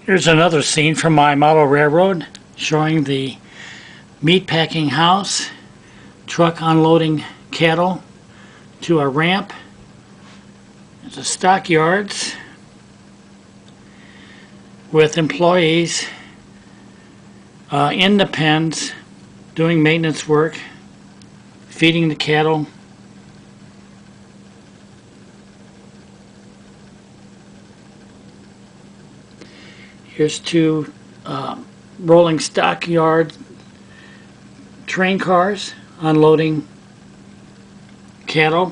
Here's another scene from my model railroad showing the meat packing house, truck unloading cattle to a ramp. There's a stockyards with employees in the pens doing maintenance work, feeding the cattle. Here's two rolling stockyard train cars unloading cattle.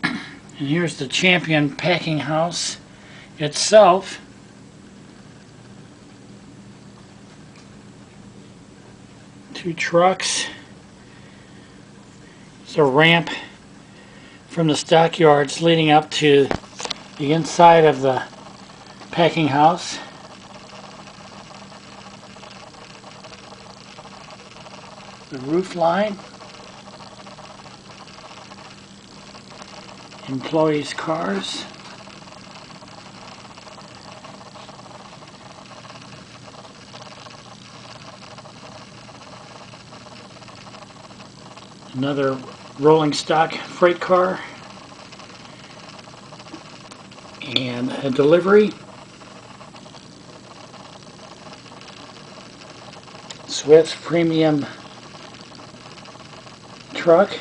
And here's the Champion packing house itself. Two trucks. There's a ramp from the stockyards leading up to the inside of the packing house. The roof line. Employees' cars. Another rolling stock freight car. And a delivery. Swift premium truck.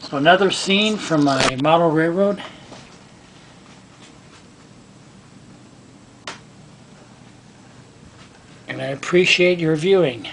So another scene from my model railroad. And I appreciate your viewing.